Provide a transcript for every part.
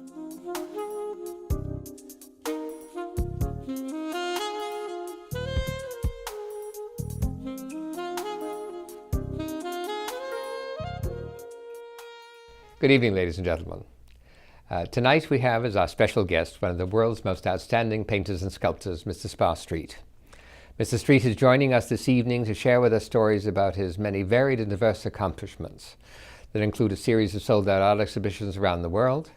Good evening, ladies and gentlemen. Tonight we have as our special guest one of the world's most outstanding painters and sculptors, Mr. Spar Street. Mr. Street is joining us this evening to share with us stories about his many varied and diverse accomplishments that include a series of sold-out art exhibitions around the world,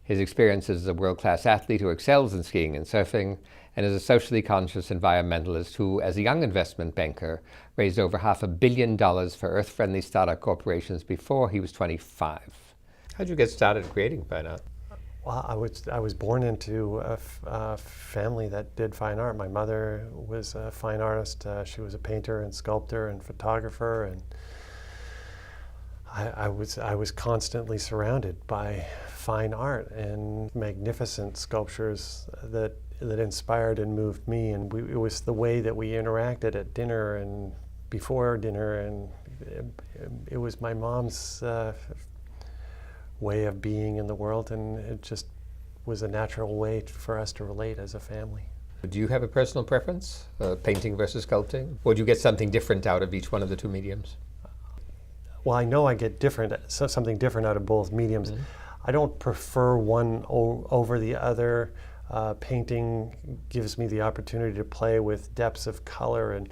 his experiences as a world-class athlete who excels in skiing and surfing, and as a socially conscious environmentalist who, as a young investment banker, raised over $500 million for earth-friendly startup corporations before he was 25. How did you get started creating fine art? Well, I was born into a family that did fine art. My mother was a fine artist. She was a painter and sculptor and photographer, and I was constantly surrounded by fine art and magnificent sculptures that inspired and moved me. And it was the way that we interacted at dinner and before dinner, and it was my mom's way of being in the world, and it just was a natural way for us to relate as a family. Do you have a personal preference, painting versus sculpting? Or do you get something different out of each one of the two mediums? Well, I know I get something different out of both mediums. Mm-hmm. I don't prefer one over the other. Painting gives me the opportunity to play with depths of color and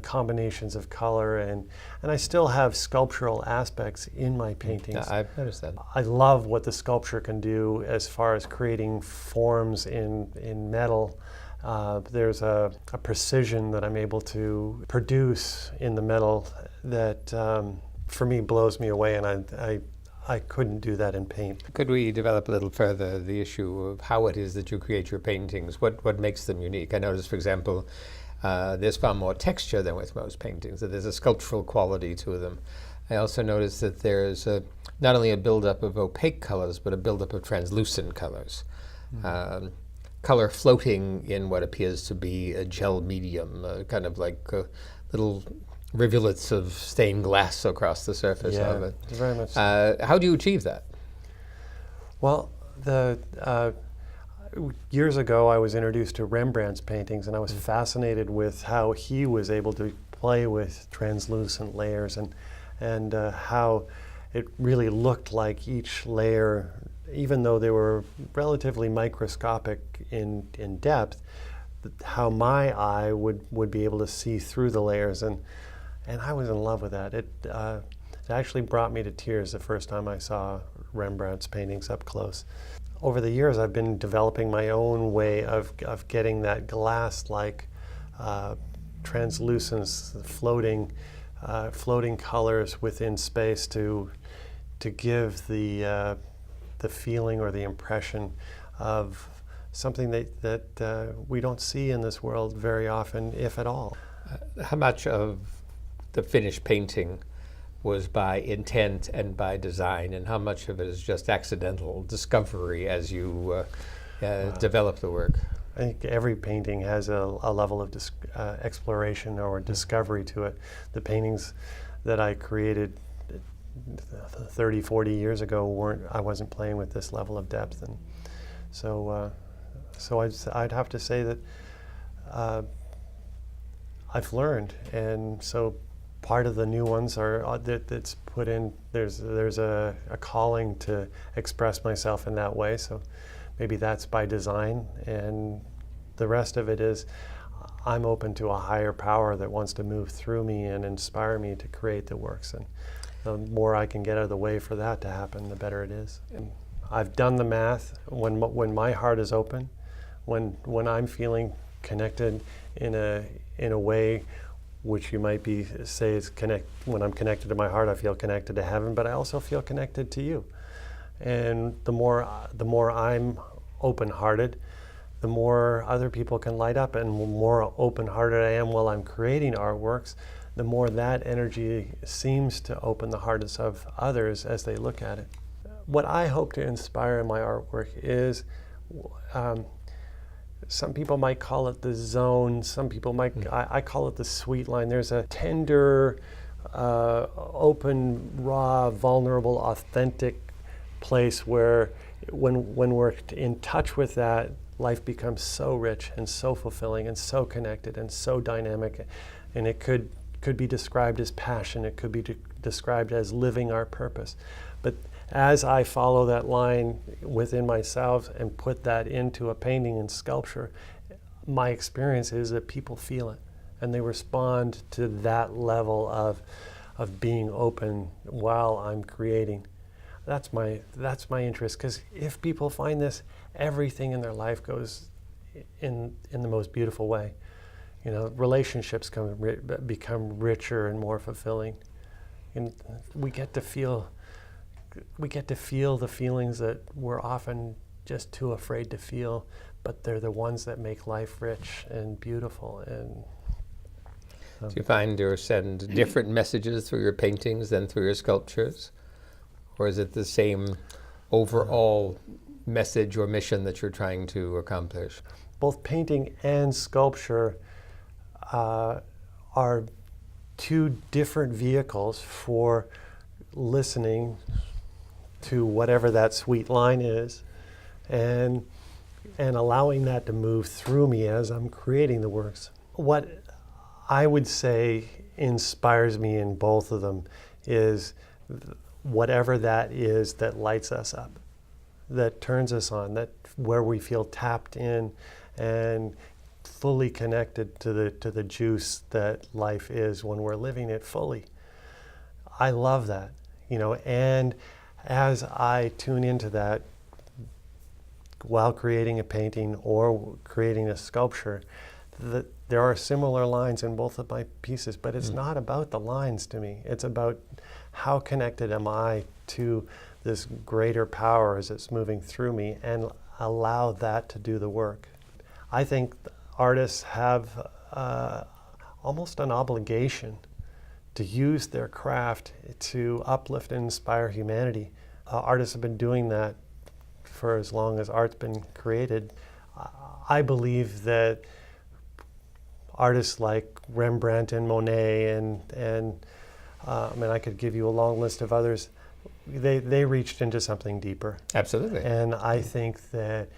combinations of color, and I still have sculptural aspects in my paintings. I've noticed that. I love what the sculpture can do as far as creating forms in metal. There's a precision that I'm able to produce in the metal that for me blows me away, and I couldn't do that in paint. Could we develop a little further the issue of how it is that you create your paintings? What makes them unique? I noticed, for example, there's far more texture than with most paintings, that there's a sculptural quality to them. I also noticed that there's not only a buildup of opaque colors, but a buildup of translucent colors. Mm-hmm. Color floating in what appears to be a gel medium, kind of like little rivulets of stained glass across the surface of it. Very much so. How do you achieve that? Well, years ago, I was introduced to Rembrandt's paintings, and I was fascinated with how he was able to play with translucent layers and how it really looked like each layer, even though they were relatively microscopic in depth, how my eye would be able to see through the layers, and I was in love with that. It actually brought me to tears the first time I saw Rembrandt's paintings up close. Over the years, I've been developing my own way of getting that glass-like translucence, floating colors within space to give the feeling or the impression of something that we don't see in this world very often, if at all. How much of the finished painting was by intent and by design, and how much of it is just accidental discovery as you develop the work? I think every painting has a level of exploration or discovery to it. The paintings that I created 30, 40 years ago I wasn't playing with this level of depth, and so I'd have to say that I've learned, and so part of the new ones are that's put in. There's a calling to express myself in that way. So maybe that's by design, and the rest of it is I'm open to a higher power that wants to move through me and inspire me to create the works. And the more I can get out of the way for that to happen, the better it is. And I've done the math. When my heart is open, when I'm feeling connected in a way which you might say is when I'm connected to my heart, I feel connected to heaven, but I also feel connected to you. And the more I'm open-hearted, the more other people can light up, and the more open-hearted I am while I'm creating artworks, the more that energy seems to open the hearts of others as they look at it. What I hope to inspire in my artwork is some people might call it the zone, some people might, I call it the sweet line. There's a tender, open, raw, vulnerable, authentic place where when we're in touch with that, life becomes so rich and so fulfilling and so connected and so dynamic. And it could be described as passion. It could be described as living our purpose. But as I follow that line within myself and put that into a painting and sculpture, my experience is that people feel it and they respond to that level of being open while I'm creating. That's my interest, because if people find this, everything in their life goes in the most beautiful way. You know, relationships become richer and more fulfilling, and we get to feel the feelings that we're often just too afraid to feel, but they're the ones that make life rich and beautiful. And do you find you send different messages through your paintings than through your sculptures? Or is it the same overall message or mission that you're trying to accomplish? Both painting and sculpture are two different vehicles for listening to whatever that sweet line is, and allowing that to move through me as I'm creating the works. What I would say inspires me in both of them is whatever that is that lights us up, that turns us on, that where we feel tapped in and fully connected to the juice that life is when we're living it fully. I love that, you know, and as I tune into that while creating a painting or creating a sculpture, there are similar lines in both of my pieces, but it's not about the lines to me. It's about how connected am I to this greater power as it's moving through me, and allow that to do the work. I think artists have almost an obligation to use their craft to uplift and inspire humanity. Artists have been doing that for as long as art's been created. I believe that artists like Rembrandt and Monet and I mean, I could give you a long list of others. They reached into something deeper. Absolutely. And I think that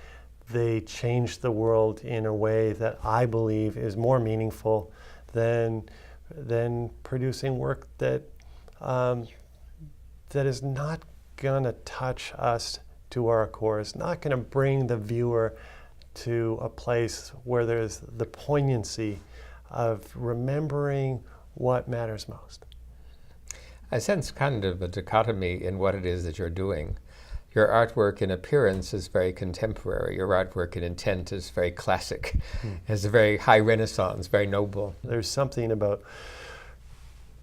they changed the world in a way that I believe is more meaningful than producing work that is not going to touch us to our core. It's not going to bring the viewer to a place where there's the poignancy of remembering what matters most. I sense kind of a dichotomy in what it is that you're doing. Your artwork in appearance is very contemporary. Your artwork in intent is very classic. It's a very high Renaissance, very noble. There's something about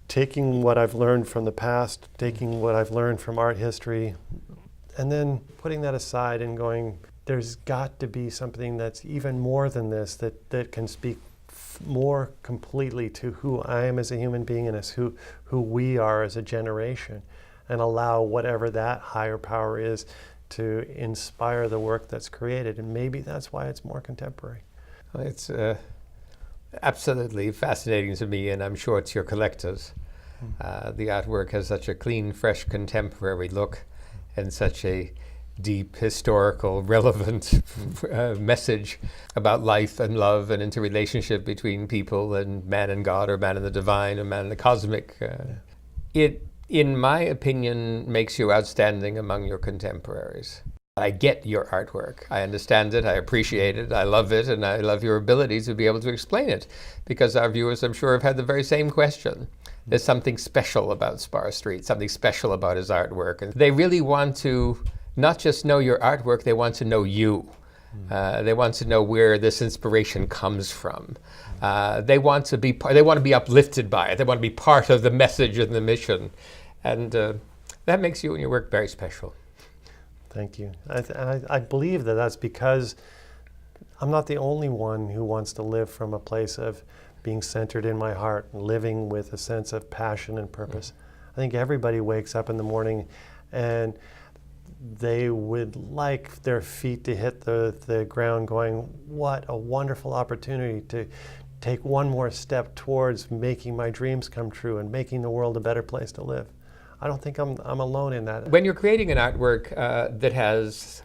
taking what I've learned from the past, taking what I've learned from art history, and then putting that aside and going, there's got to be something that's even more than this, that can speak more completely to who I am as a human being and as who we are as a generation, and allow whatever that higher power is to inspire the work that's created. And maybe that's why it's more contemporary. It's absolutely fascinating to me, and I'm sure it's your collectors. The artwork has such a clean, fresh, contemporary look and such a deep, historical, relevant message about life and love and interrelationship between people and man and God, or man and the divine, or man and the cosmic. It, in my opinion, makes you outstanding among your contemporaries. I get your artwork. I understand it, I appreciate it, I love it, and I love your ability to be able to explain it, because our viewers, I'm sure, have had the very same question. There's something special about Spar Street, something special about his artwork, and they really want to not just know your artwork, they want to know you. They want to know where this inspiration comes from. They want to be uplifted by it. They want to be part of the message and the mission. And that makes you and your work very special. Thank you. I believe that that's because I'm not the only one who wants to live from a place of being centered in my heart and living with a sense of passion and purpose. I think everybody wakes up in the morning and they would like their feet to hit the ground going, what a wonderful opportunity to take one more step towards making my dreams come true and making the world a better place to live. I don't think I'm alone in that. When you're creating an artwork that has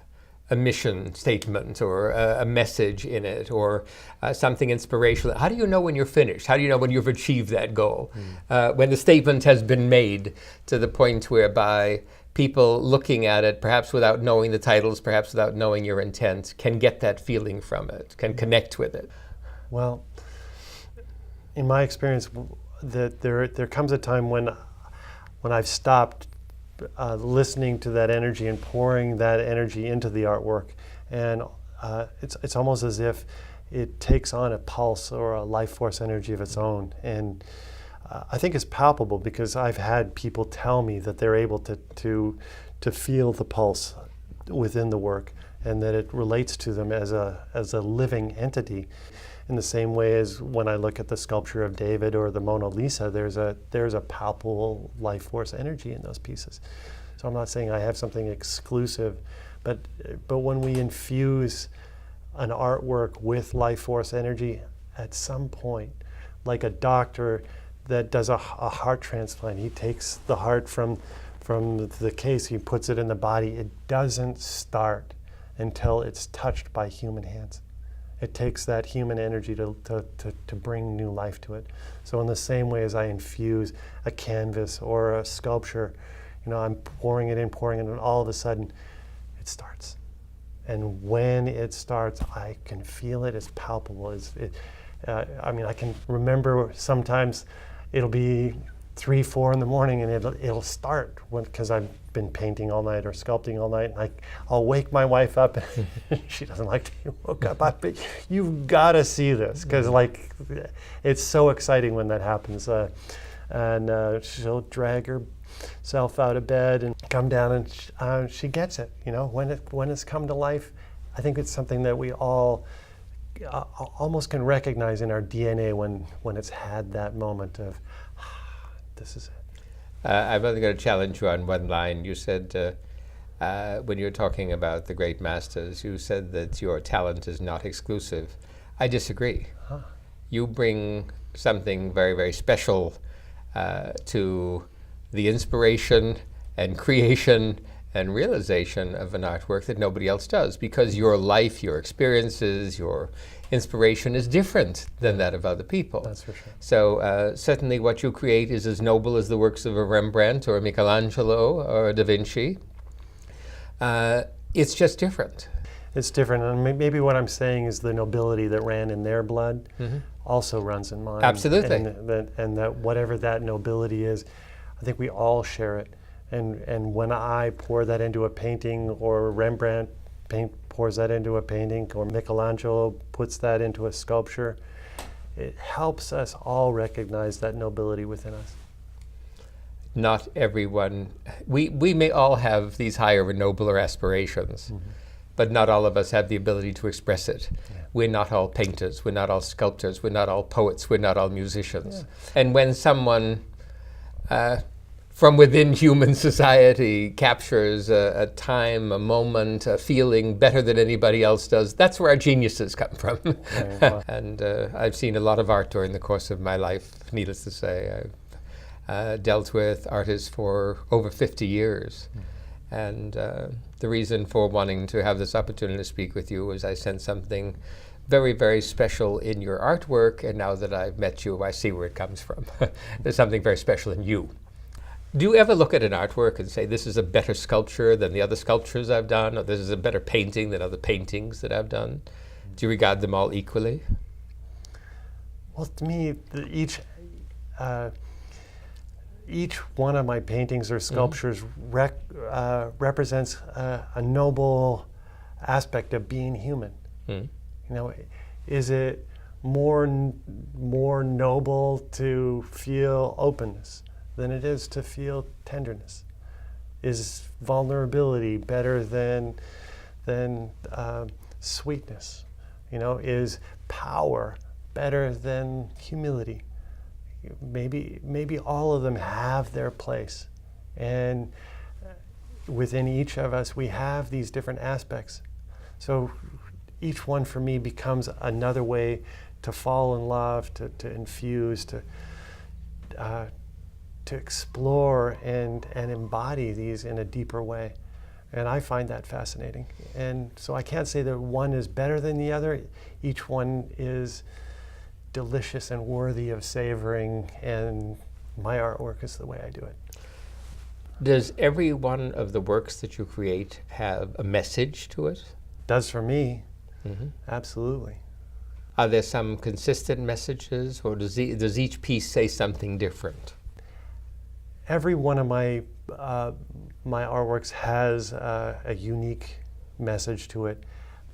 a mission statement or a message in it, or something inspirational. How do you know when you're finished? How do you know when you've achieved that goal? When the statement has been made to the point whereby people looking at it, perhaps without knowing the titles, perhaps without knowing your intent, can get that feeling from it, can connect with it? Well, in my experience, that there comes a time when I've stopped listening to that energy and pouring that energy into the artwork, and it's almost as if it takes on a pulse or a life force energy of its own. And I think it's palpable because I've had people tell me that they're able to feel the pulse within the work, and that it relates to them as a living entity. In the same way as when I look at the sculpture of David or the Mona Lisa, there's a palpable life force energy in those pieces. So I'm not saying I have something exclusive, but when we infuse an artwork with life force energy, at some point, like a doctor that does a heart transplant, he takes the heart from the case, he puts it in the body. It doesn't start until it's touched by human hands. It takes that human energy to bring new life to it. So in the same way as I infuse a canvas or a sculpture, I'm pouring it in, and all of a sudden it starts. And when it starts, I can feel it, it's palpable. I can remember sometimes it'll be 3, 4 in the morning, and it'll start because I've been painting all night or sculpting all night, and I'll wake my wife up. She doesn't like to be woke up, but you've got to see this because it's so exciting when that happens. And she'll drag herself out of bed and come down, and she gets it. When it's come to life, I think it's something that we all almost can recognize in our DNA when it's had that moment of, this is it. I'm only going to challenge you on one line. You said, when you were talking about the great masters, you said that your talent is not exclusive. I disagree. Huh. You bring something very, very special to the inspiration and creation and realization of an artwork that nobody else does, because your life, your experiences, your inspiration is different than that of other people. That's for sure. So certainly what you create is as noble as the works of a Rembrandt or a Michelangelo or a Da Vinci. It's just different. It's different, and maybe what I'm saying is the nobility that ran in their blood also runs in mine. Absolutely. And that whatever that nobility is, I think we all share it. And when I pour that into a painting, or Rembrandt pours that into a painting, or Michelangelo puts that into a sculpture, it helps us all recognize that nobility within us. Not everyone, we may all have these higher and nobler aspirations, but not all of us have the ability to express it. Yeah. We're not all painters, we're not all sculptors, we're not all poets, we're not all musicians. Yeah. And when someone from within human society captures a time, a moment, a feeling better than anybody else does, that's where our geniuses come from. And I've seen a lot of art during the course of my life, needless to say. I've dealt with artists for over 50 years. And the reason for wanting to have this opportunity to speak with you was I sensed something very, very special in your artwork, and now that I've met you, I see where it comes from. There's something very special in you. Do you ever look at an artwork and say, this is a better sculpture than the other sculptures I've done, or this is a better painting than other paintings that I've done? Do you regard them all equally? Well, to me, each one of my paintings or sculptures represents a noble aspect of being human. Is it more noble to feel openness than it is to feel tenderness? Is vulnerability better than sweetness? Is power better than humility? Maybe all of them have their place, and within each of us we have these different aspects. So each one for me becomes another way to fall in love, to infuse, to explore and embody these in a deeper way. And I find that fascinating. And so I can't say that one is better than the other. Each one is delicious and worthy of savoring, and my artwork is the way I do it. Does every one of the works that you create have a message to it? Does for me, Mm-hmm. absolutely. Are there some consistent messages, or does each piece say something different? Every one of my my artworks has a unique message to it,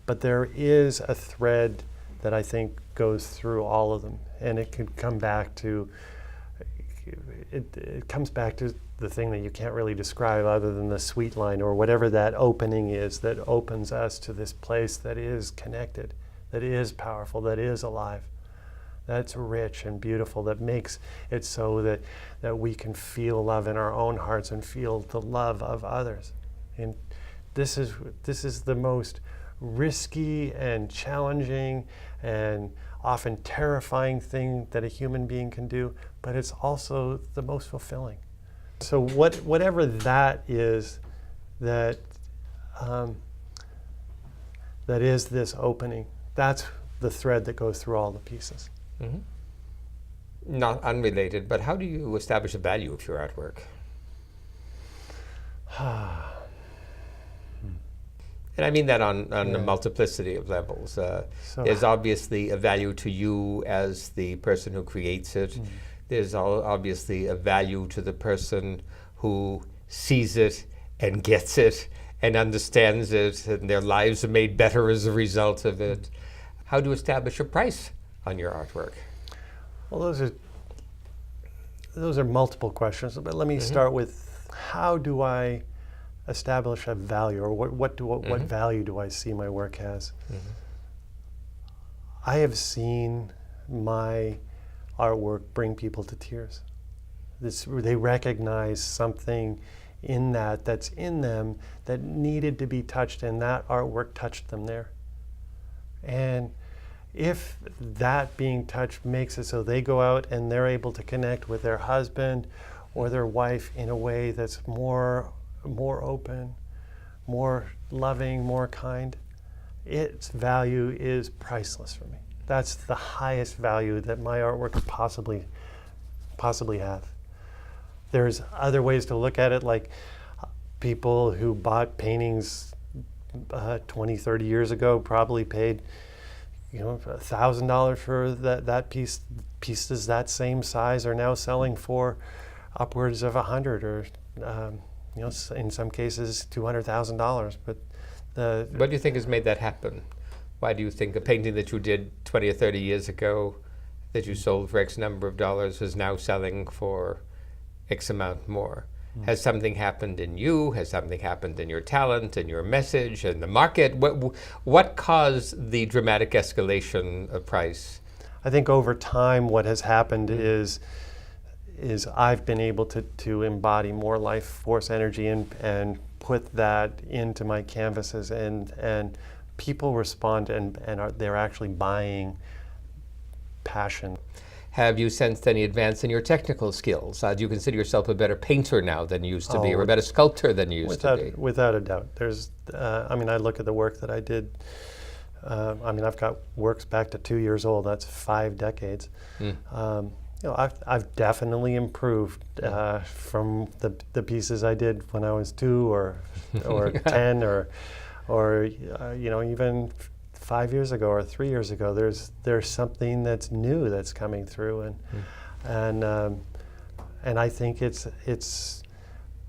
but there is a thread that I think goes through all of them, and it could come back to it comes back to the thing that you can't really describe other than the sweet line or whatever that opening is that opens us to this place that is connected, that is powerful, that is alive, that's rich and beautiful, that makes it so that we can feel love in our own hearts and feel the love of others. And this is the most risky and challenging and often terrifying thing that a human being can do, but it's also the most fulfilling. So whatever that is, that is this opening, that's the thread that goes through all the pieces. Mm-hmm. Not unrelated, but how do you establish a value of your artwork? And I mean that on a multiplicity of levels. There's obviously a value to you as the person who creates it. Mm. There's obviously a value to the person who sees it and gets it and understands it, and their lives are made better as a result of it. How do you establish a price on your artwork? Well, those are multiple questions, but let me start with, how do I establish a value, or what value do I see my work has? Mm-hmm. I have seen my artwork bring people to tears. They recognize something in that's in them that needed to be touched, and that artwork touched them there. And if that being touched makes it so they go out and they're able to connect with their husband or their wife in a way that's more open, more loving, more kind, its value is priceless for me. That's the highest value that my artwork could possibly have. There's other ways to look at it, like people who bought paintings 20, 30 years ago probably paid $1,000 for that piece. Pieces that same size are now selling for upwards of $100, or in some cases $200,000. But what do you think has made that happen? Why do you think a painting that you did 20 or 30 years ago that you sold for X number of dollars is now selling for X amount more? Has something happened in you? Has something happened in your talent and your message and the market? What caused the dramatic escalation of price? I think over time what has happened is I've been able to embody more life force energy and put that into my canvases, and people respond and they're actually buying passion. Have you sensed any advance in your technical skills? Do you consider yourself a better painter now than you used to be, or a better sculptor than you used to be? Without a doubt. There's, I look at the work that I did. I've got works back to 2 years old. That's 5 decades. I've definitely improved from the pieces I did when I was 2 or 10 or even 5 years ago or 3 years ago. There's something that's new that's coming through, and I think it's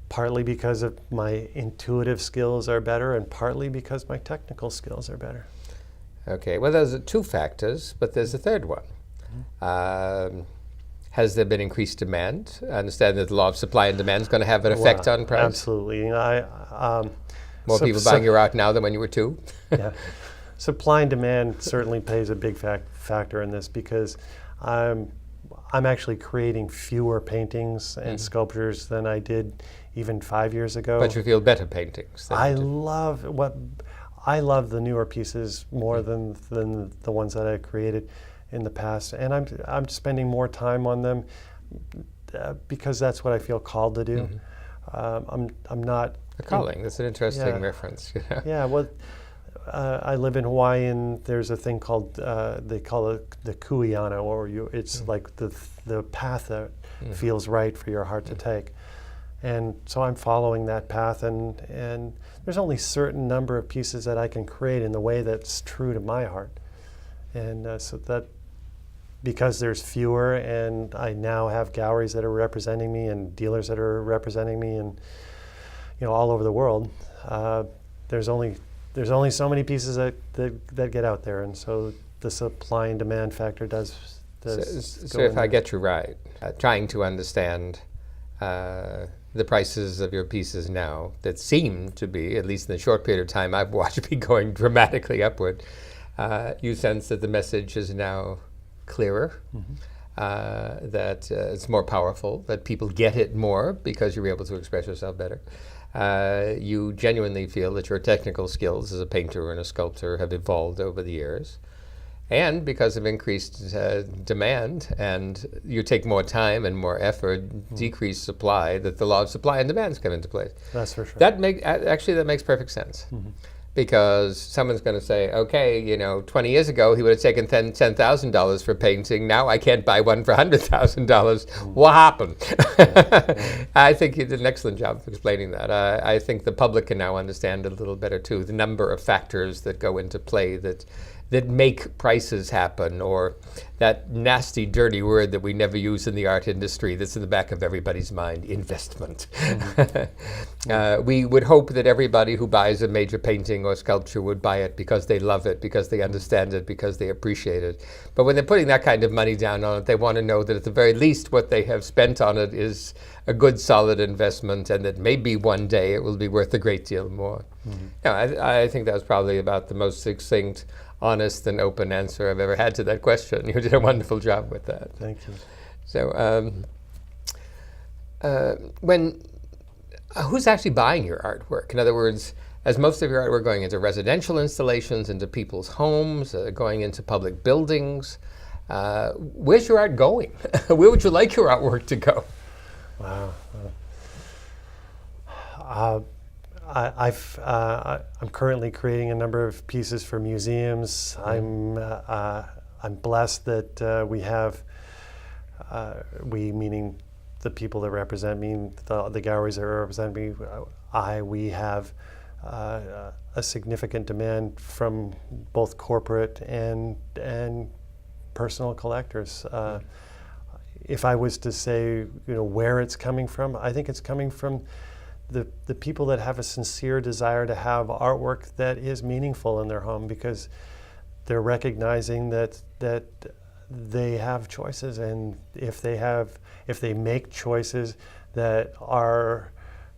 partly because of my intuitive skills are better, and partly because my technical skills are better. Okay, well, those are 2 factors, but there's a third one. Has there been increased demand? I understand that the law of supply and demand is going to have an effect on price. Absolutely. More people buying your art now than when you were 2? Yeah. Supply and demand certainly plays a big factor in this, because I'm actually creating fewer paintings and sculptures than I did even 5 years ago. But you feel better paintings. I love the newer pieces more than the ones that I created in the past, and I'm spending more time on them because that's what I feel called to do. I'm not. A calling. That's an interesting reference. Yeah, well, I live in Hawaii, and there's a thing called, they call it the kuiana, or it's like the path that feels right for your heart to take. And so I'm following that path, and there's only a certain number of pieces that I can create in the way that's true to my heart. And so that, because there's fewer, and I now have galleries that are representing me and dealers that are representing me, and all over the world, there's only so many pieces that get out there, and so the supply and demand factor does so if I get you right, trying to understand the prices of your pieces now that seem to be, at least in the short period of time I've watched, be going dramatically upward, you sense that the message is now clearer, that it's more powerful, that people get it more because you're able to express yourself better. You genuinely feel that your technical skills as a painter and a sculptor have evolved over the years. And because of increased demand, and you take more time and more effort, decreased supply, that the law of supply and demands come into place. That's for sure. That makes perfect sense. Because someone's going to say, okay, 20 years ago he would have taken $10,000 for painting. Now I can't buy one for $100,000. What happened? I think you did an excellent job of explaining that. I think the public can now understand a little better too, the number of factors that go into play that make prices happen, or that nasty, dirty word that we never use in the art industry that's in the back of everybody's mind, investment. We would hope that everybody who buys a major painting or sculpture would buy it because they love it, because they understand it, because they appreciate it. But when they're putting that kind of money down on it, they want to know that at the very least what they have spent on it is a good, solid investment, and that maybe one day it will be worth a great deal more. I think that was probably about the most succinct, honest and open answer I've ever had to that question. You did a wonderful job with that. Thank you. So who's actually buying your artwork? In other words, as most of your artwork going into residential installations, into people's homes, going into public buildings, where's your art going? Where would you like your artwork to go? Wow. I'm currently creating a number of pieces for museums. I'm blessed that we have, we meaning the people that represent me, the galleries that represent me, we have a significant demand from both corporate and personal collectors. If I was to say, where it's coming from, I think it's coming from the people that have a sincere desire to have artwork that is meaningful in their home, because they're recognizing that they have choices, and if they make choices that are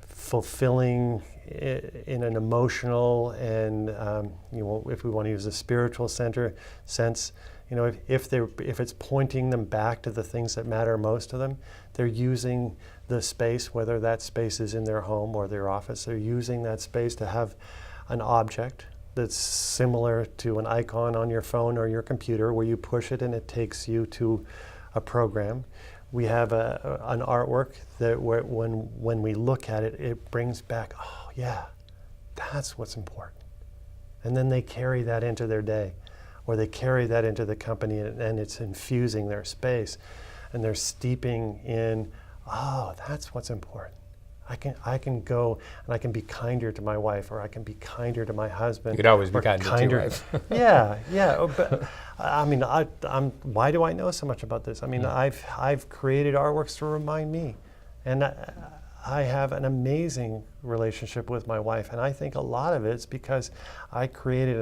fulfilling in an emotional and if we want to use a spiritual sense, if it's pointing them back to the things that matter most to them, they're using the space, whether that space is in their home or their office, they're using that space to have an object that's similar to an icon on your phone or your computer, where you push it and it takes you to a program. We have an artwork that when we look at it, it brings back, oh yeah, that's what's important. And then they carry that into their day, or they carry that into the company, and it's infusing their space, and they're steeping in, oh, that's what's important. I can go and I can be kinder to my wife, or I can be kinder to my husband. You could always be kinder to your wife. Yeah. But I mean, why do I know so much about this? I mean, I've created artworks to remind me, and I have an amazing relationship with my wife, and I think a lot of it's because I created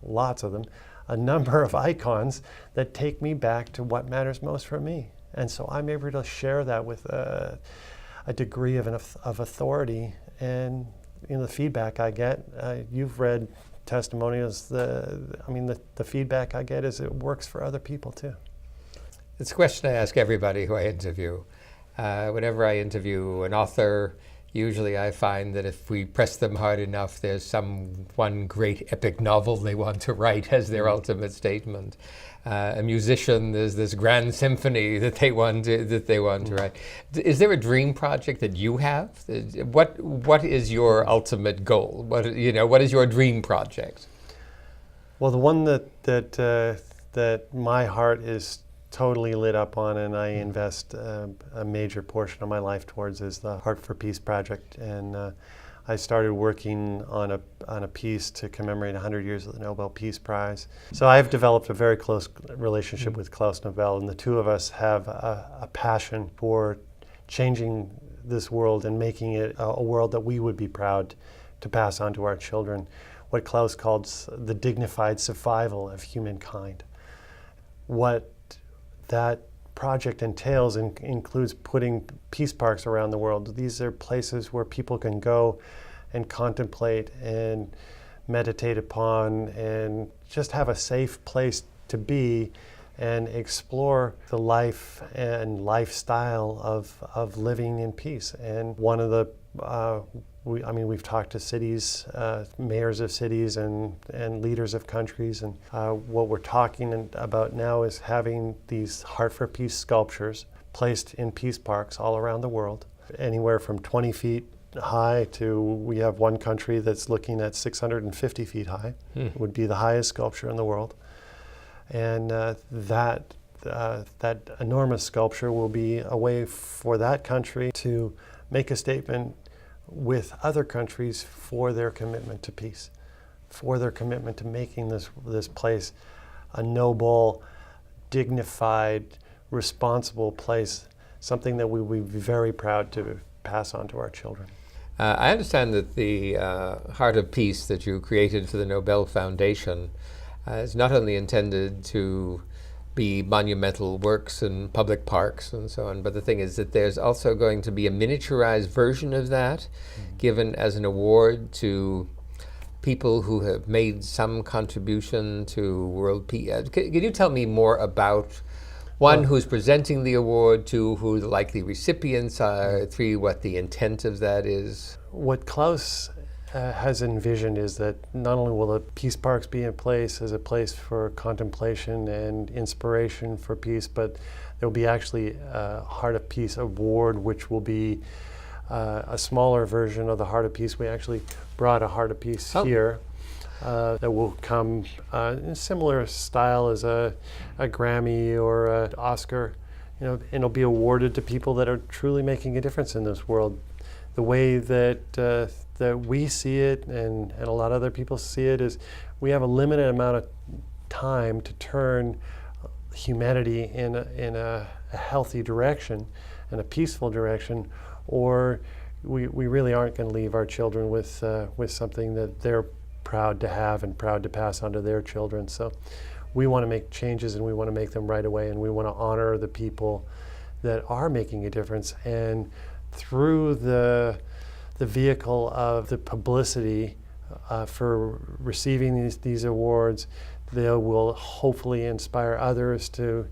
lots of them, a number of icons that take me back to what matters most for me. And so I'm able to share that with a degree of authority, and the feedback I get, you've read testimonials, the feedback I get is it works for other people too. It's a question I ask everybody who I interview. Whenever I interview an author, Usually I find that if we press them hard enough, there's one great epic novel they want to write as their ultimate statement. A musician, there's this grand symphony that they want to write. Is there a dream project that you have? What is your ultimate goal? What is your dream project? Well, the one that my heart is totally lit up on, and I invest a major portion of my life towards, is the Heart for Peace project. And I started working on a piece to commemorate 100 years of the Nobel Peace Prize. So I've developed a very close relationship with Klaus Nobel, and the two of us have a passion for changing this world and making it a world that we would be proud to pass on to our children, what Klaus calls the dignified survival of humankind. What that project entails includes putting peace parks around the world. These are places where people can go and contemplate and meditate upon and just have a safe place to be and explore the life and lifestyle of living in peace. And one of the we've talked to cities, mayors of cities and leaders of countries, and what we're talking about now is having these Heart for Peace sculptures placed in peace parks all around the world, anywhere from 20 feet high to, we have one country that's looking at 650 feet high. It would be the highest sculpture in the world. And that enormous sculpture will be a way for that country to make a statement with other countries for their commitment to peace, for their commitment to making this place a noble, dignified, responsible place, something that we would be very proud to pass on to our children. I understand that the Heart of Peace that you created for the Nobel Foundation is not only intended to be monumental works in public parks and so on, but the thing is that there's also going to be a miniaturized version of that given as an award to people who have made some contribution to world peace. Can you tell me more about one, who's presenting the award, two, who the likely recipients are, three, what the intent of that is? What Klaus has envisioned is that not only will the peace parks be in place as a place for contemplation and inspiration for peace, but there will be actually a Heart of Peace award, which will be a smaller version of the Heart of Peace. We actually brought a Heart of Peace here that will come in a similar style as a Grammy or an Oscar, and it'll be awarded to people that are truly making a difference in this world. The way that we see it and a lot of other people see it is we have a limited amount of time to turn humanity in a healthy direction and a peaceful direction, or we really aren't going to leave our children with something that they're proud to have and proud to pass on to their children. So we want to make changes, and we want to make them right away, and we want to honor the people that are making a difference. And through the vehicle of the publicity for receiving these awards, they will hopefully inspire others to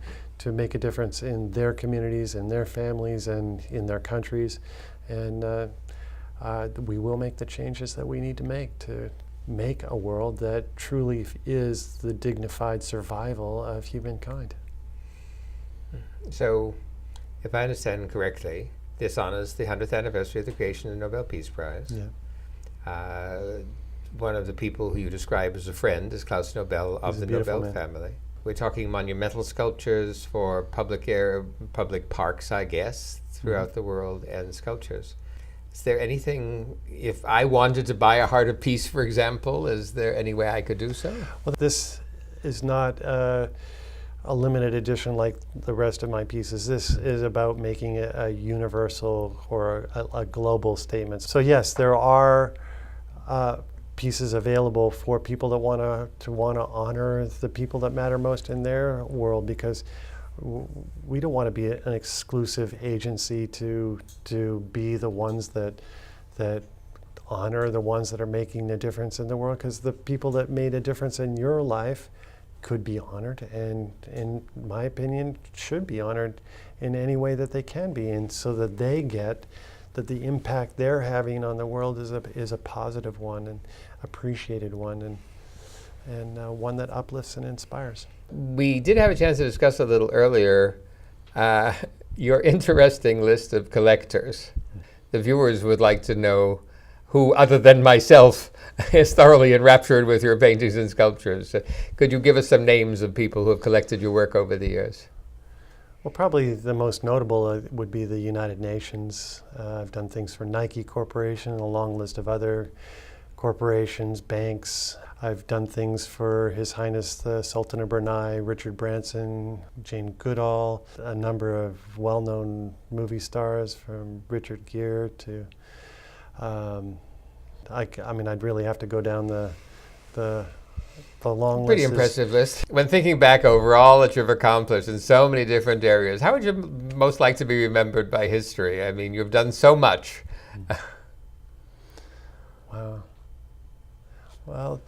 make a difference in their communities and their families and in their countries. And we will make the changes that we need to make a world that truly is the dignified survival of humankind. So, if I understand correctly, this honors the 100th anniversary of the creation of the Nobel Peace Prize. Yeah. One of the people who you describe as a friend is Klaus Nobel of the Nobel family. We're talking monumental sculptures for public parks, I guess, throughout the world, and sculptures. Is there anything, if I wanted to buy a Heart of Peace, for example, is there any way I could do so? Well, this is not a limited edition like the rest of my pieces. This is about making it a universal or a global statement. So yes, there are pieces available for people that want to honor the people that matter most in their world, because we don't want to be an exclusive agency to be the ones that honor the ones that are making a difference in the world, because the people that made a difference in your life could be honored, and in my opinion should be honored in any way that they can be, and so that they get that the impact they're having on the world is a positive one and appreciated one, and one that uplifts and inspires. We did have a chance to discuss a little earlier your interesting list of collectors. The viewers would like to know who, other than myself, is thoroughly enraptured with your paintings and sculptures. Could you give us some names of people who have collected your work over the years? Well, probably the most notable would be the United Nations. I've done things for Nike Corporation, a long list of other corporations, banks. I've done things for His Highness the Sultan of Brunei, Richard Branson, Jane Goodall, a number of well-known movie stars from Richard Gere to, I mean, I'd really have to go down the long list. Pretty impressive list. When thinking back over all that you've accomplished in so many different areas, how would you most like to be remembered by history? I mean, you've done so much. Wow. Well,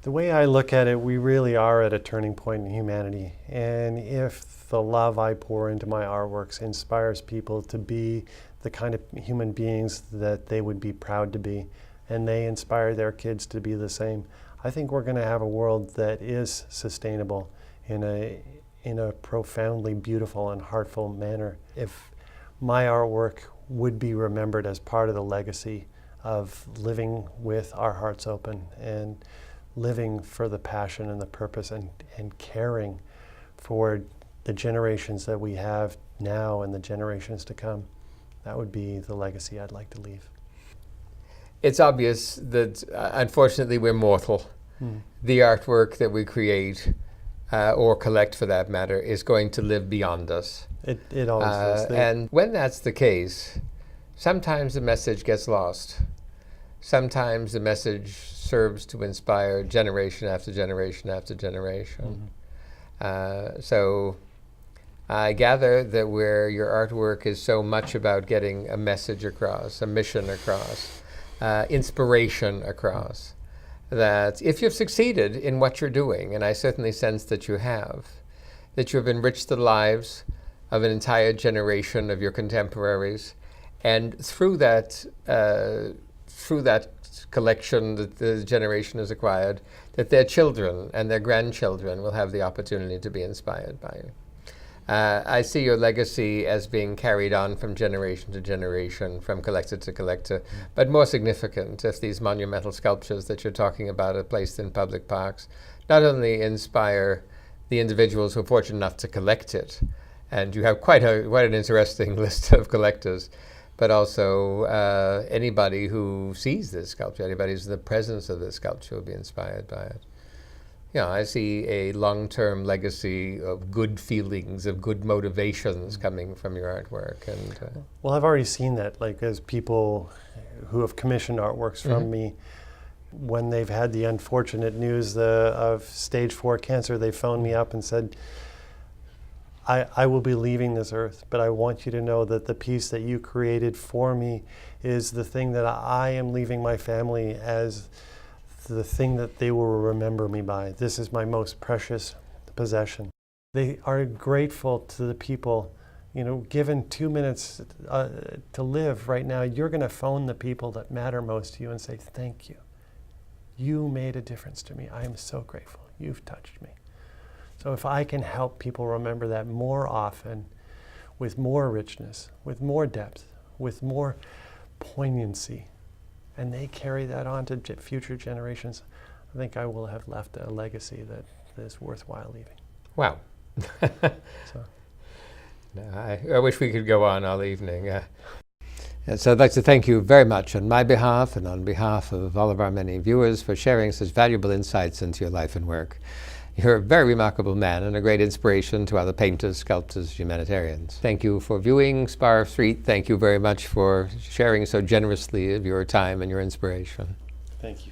the way I look at it, we really are at a turning point in humanity. And if the love I pour into my artworks inspires people to be the kind of human beings that they would be proud to be, and they inspire their kids to be the same, I think we're going to have a world that is sustainable in a profoundly beautiful and heartful manner. If my artwork would be remembered as part of the legacy of living with our hearts open and living for the passion and the purpose and caring for the generations that we have now and the generations to come, that would be the legacy I'd like to leave. It's obvious that, unfortunately, we're mortal. The artwork that we create, or collect for that matter, is going to live beyond us. It always is. And when that's the case, sometimes the message gets lost. Sometimes the message serves to inspire generation after generation after generation. So I gather that where your artwork is so much about getting a message across, a mission across, inspiration across, that if you've succeeded in what you're doing, and I certainly sense that you have enriched the lives of an entire generation of your contemporaries, and through that collection that the generation has acquired, that their children and their grandchildren will have the opportunity to be inspired by you. I see your legacy as being carried on from generation to generation, from collector to collector, but more significant, if these monumental sculptures that you're talking about are placed in public parks, not only inspire the individuals who are fortunate enough to collect it, and you have quite an interesting list of collectors, but also anybody who sees this sculpture, anybody who's in the presence of this sculpture will be inspired by it. Yeah, I see a long-term legacy of good feelings, of good motivations coming from your artwork. And well, I've already seen that, like as people who have commissioned artworks from me, when they've had the unfortunate news of stage 4 cancer, they phoned me up and said, I will be leaving this earth, but I want you to know that the piece that you created for me is the thing that I am leaving my family as the thing that they will remember me by. This is my most precious possession. They are grateful to the people, given 2 minutes to live right now, you're going to phone the people that matter most to you and say, thank you. You made a difference to me. I am so grateful. You've touched me. So if I can help people remember that more often, with more richness, with more depth, with more poignancy, and they carry that on to future generations, I think I will have left a legacy that is worthwhile leaving. Wow. I wish we could go on all evening. So I'd like to thank you very much on my behalf and on behalf of all of our many viewers for sharing such valuable insights into your life and work. You're a very remarkable man and a great inspiration to other painters, sculptors, humanitarians. Thank you for viewing Spar Street. Thank you very much for sharing so generously of your time and your inspiration. Thank you.